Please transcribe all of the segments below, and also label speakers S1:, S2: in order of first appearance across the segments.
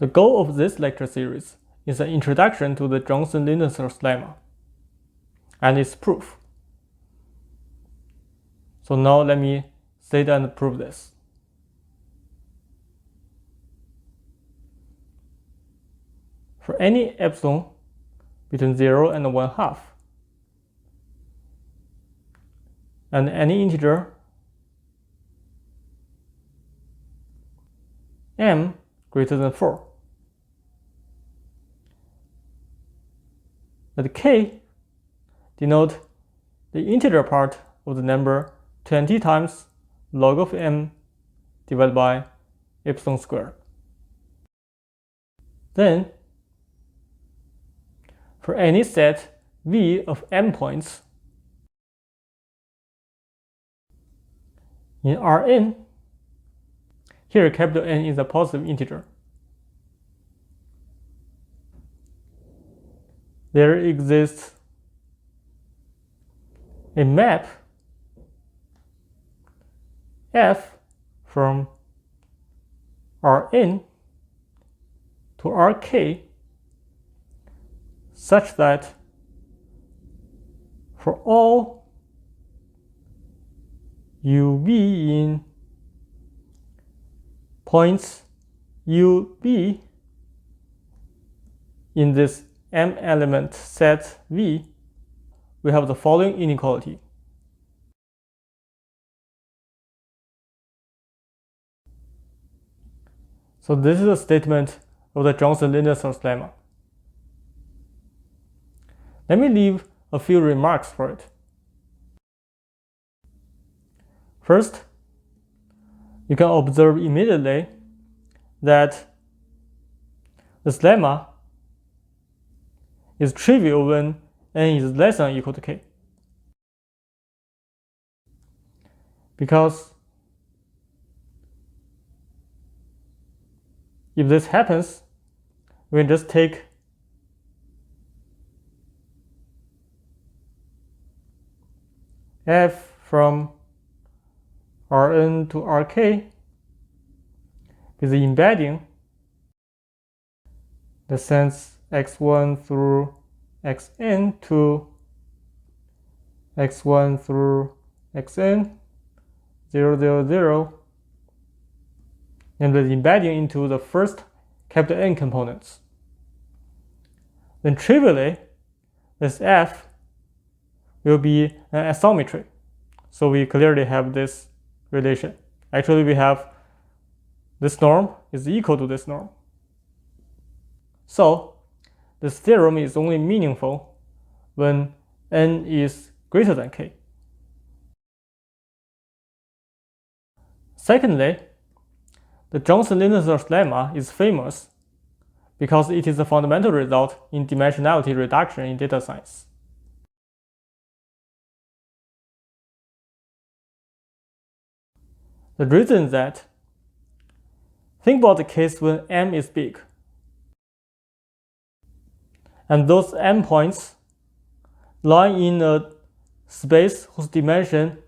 S1: The goal of this lecture series is an introduction to the Johnson Lindenstauss lemma and its proof. So now let me state and prove this. For any epsilon between 0 and 1/2, and any integer m greater than 4, let k denote the integer part of the number 20 times log of m divided by epsilon squared. Then, for any set V of m points in Rn, here capital N is a positive integer, there exists a map f from Rn to Rk such that for all UV in points UB in this m element set V, we have the following inequality. So this is a statement of the Johnson Lindenstauss lemma. Let me leave a few remarks for it. First, you can observe immediately that this lemma is trivial when n is less than or equal to k. Because if this happens, we can just take f from Rn to Rk with the embedding that sends x1 through xn to x1 through xn 0, 0, 0, and the embedding into the first capital N components. Then trivially, this f will be an isometry. So we clearly have this relation. Actually, we have this norm is equal to this norm. So this theorem is only meaningful when n is greater than k. Secondly, the Johnson Lindenstauss lemma is famous because it is a fundamental result in dimensionality reduction in data science. The reason is that, think about the case when m is big, and those m points lie in a space whose dimension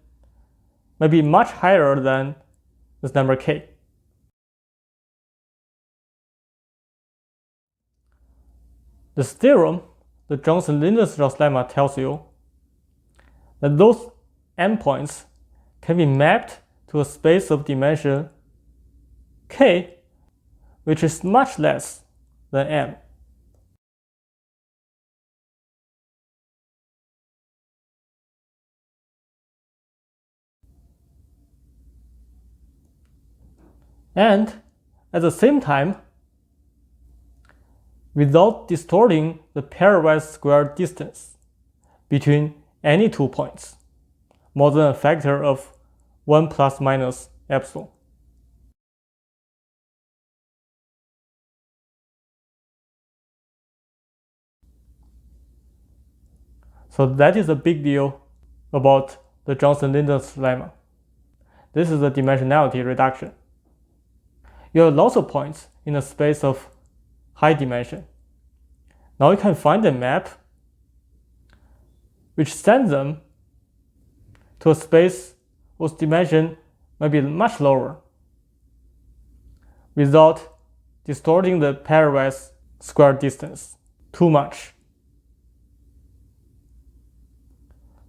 S1: may be much higher than this number k. This theorem, the Johnson Lindenstauss lemma, tells you that those m points can be mapped to a space of dimension k, which is much less than m. And at the same time, without distorting the pairwise square distance between any 2 points, more than a factor of 1 plus minus epsilon. So that is a big deal about the Johnson Lindenstauss lemma. This is a dimensionality reduction. You have lots of points in a space of high dimension. Now you can find a map which sends them to a space whose dimension may be much lower without distorting the pairwise square distance too much.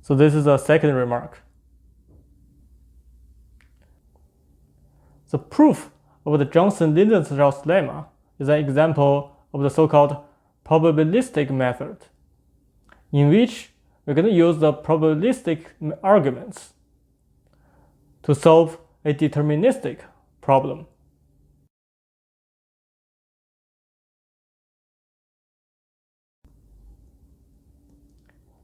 S1: So this is a second remark. The proof of the Johnson Lindenstauss lemma is an example of the so-called probabilistic method, in which we're going to use the probabilistic arguments to solve a deterministic problem.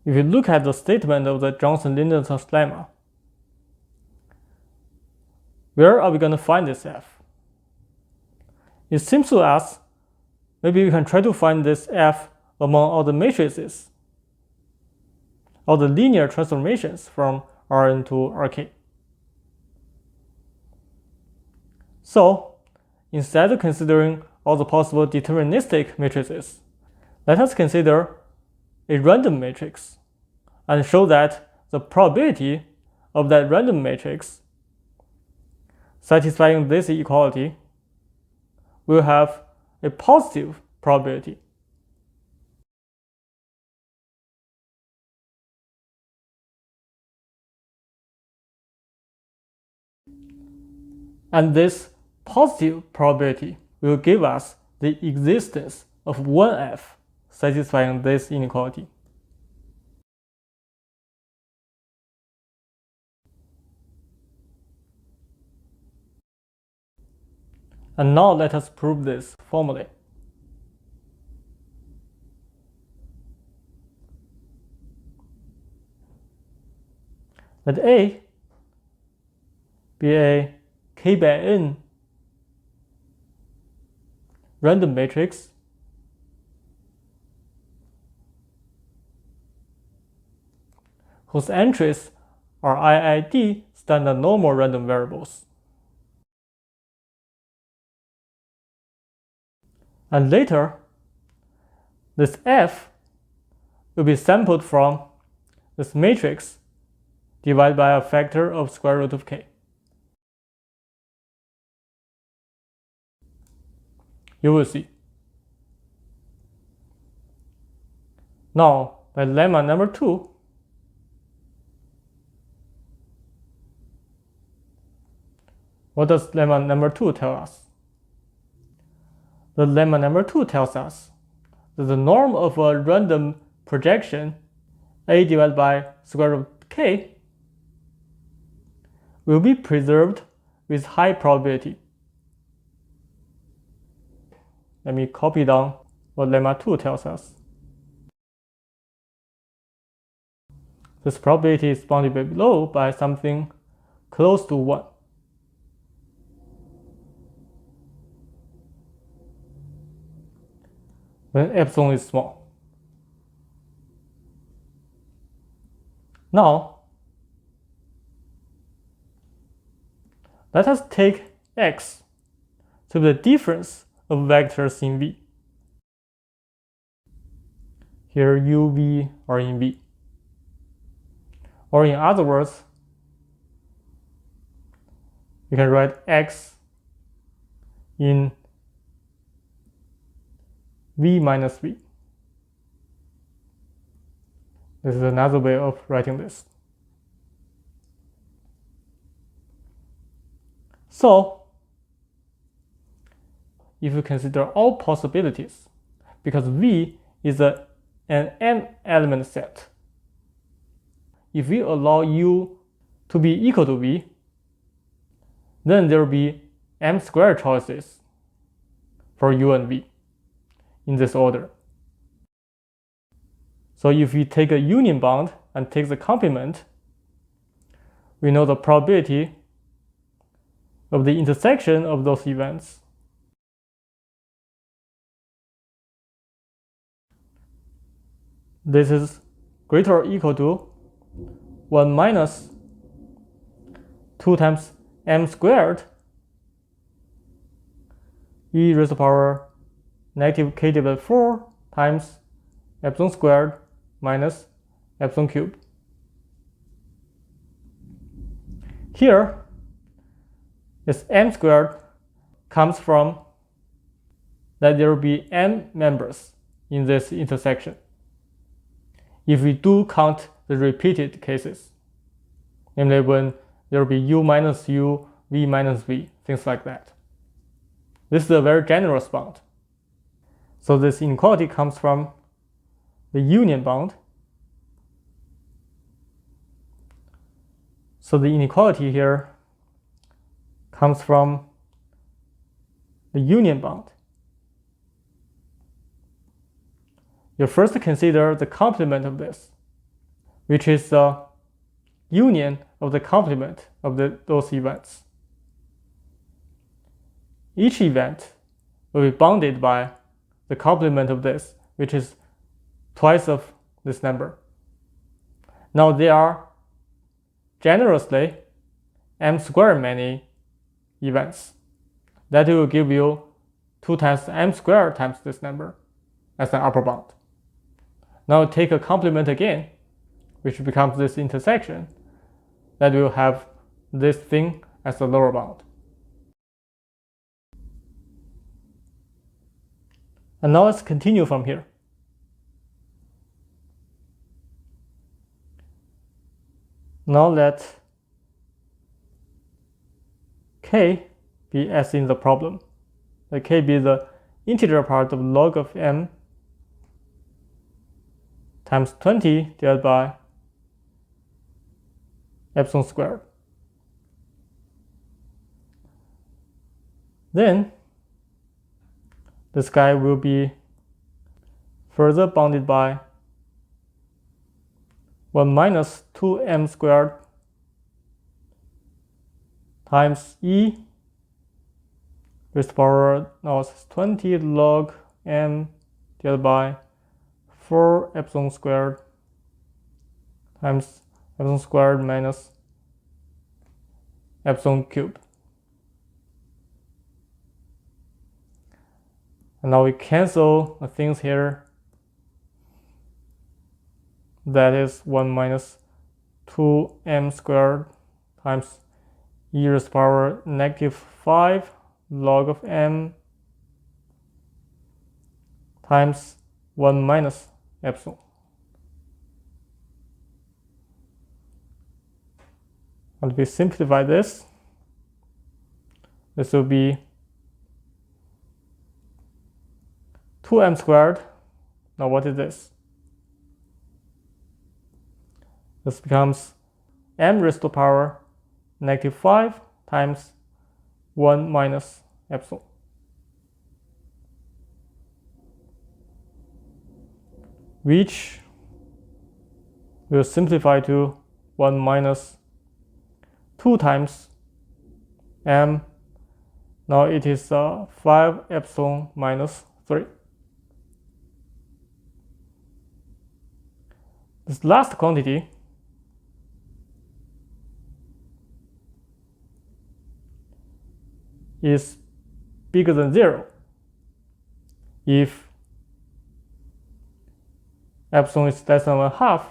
S1: If you look at the statement of the Johnson Lindenstauss lemma, where are we going to find this f? It seems to us maybe we can try to find this f among all the matrices, all the linear transformations from Rn to Rk. So, instead of considering all the possible deterministic matrices, let us consider a random matrix and show that the probability of that random matrix satisfying this equality will have a positive probability. And this positive probability will give us the existence of one f satisfying this inequality. And now let us prove this formally. Let A be a k by n random matrix whose entries are IID standard normal random variables. And later, this f will be sampled from this matrix divided by a factor of square root of k. You will see. Now, by lemma number 2, what does lemma number 2 tell us? The lemma number 2 tells us that the norm of a random projection a divided by square root of k will be preserved with high probability. Let me copy down what lemma 2 tells us. This probability is bounded below by something close to 1. When epsilon is small. Now, let us take x to be the difference of vectors in V. Here u, v are in V. Or in other words, you can write x in v minus v. This is another way of writing this. So, if you consider all possibilities, because V is an n-element set, if we allow U to be equal to V, then there will be m squared choices for U and V in this order. So if we take a union bound and take the complement, we know the probability of the intersection of those events. This is greater or equal to 1 minus 2 times m squared e raised to the power negative k divided by 4 times epsilon squared minus epsilon cubed. Here, this m squared comes from that there will be m members in this intersection if we do count the repeated cases, namely when there will be u minus u, v minus v, things like that. This is a very generous bound. So this inequality comes from the union bound. So the inequality here comes from the union bound. You first consider the complement of this, which is the union of the complement of those events. Each event will be bounded by the complement of this, which is twice of this number. Now there are generously m squared many events. That will give you 2 times m squared times this number as an upper bound. Now take a complement again, which becomes this intersection, that will have this thing as the lower bound. And now let's continue from here. Now let k be as in the problem. Let k be the integer part of log of m times 20 divided by epsilon squared. Then this guy will be further bounded by 1 minus 2m squared times e raised to the power now it's 20 log m divided by 4 epsilon squared times epsilon squared minus epsilon cubed. And now we cancel the things here. That is 1 minus 2m squared times e raised to the power negative 5 log of m times 1 minus epsilon. And we simplify this. This will be 2m squared. Now what is this? This becomes m raised to the power negative 5 times 1 minus epsilon. Which will simplify to 1 minus 2 times m. Now it is 5 epsilon minus 3. This last quantity is bigger than 0 if epsilon is less than 1/2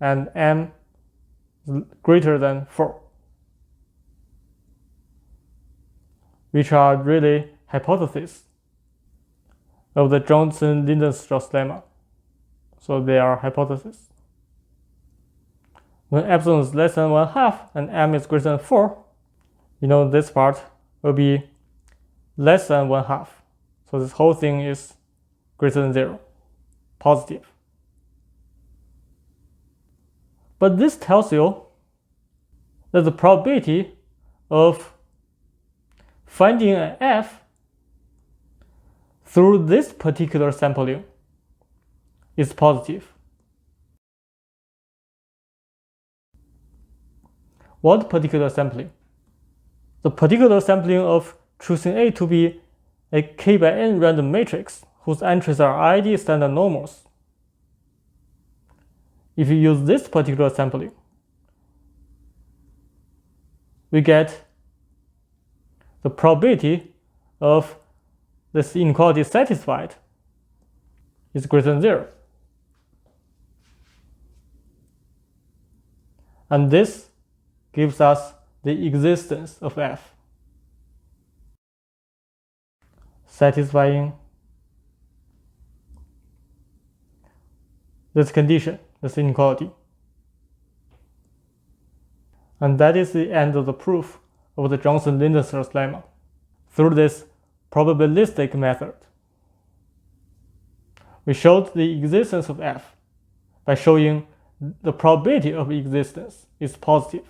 S1: and m is greater than 4, which are really hypotheses of the Johnson Lindenstauss lemma. So they are hypotheses. When epsilon is less than 1/2 and m is greater than 4, you know this part will be less than 1/2. So this whole thing is greater than 0, positive. But this tells you that the probability of finding an f through this particular sampling is positive. What particular sampling? The particular sampling of choosing A to be a k by n random matrix whose entries are ID standard normals. If you use this particular sampling, we get the probability of this inequality satisfied is greater than 0. And this gives us the existence of f, satisfying this condition, this inequality. And that is the end of the proof of the Johnson Lindenstauss lemma through this probabilistic method. We showed the existence of f by showing the probability of existence is positive.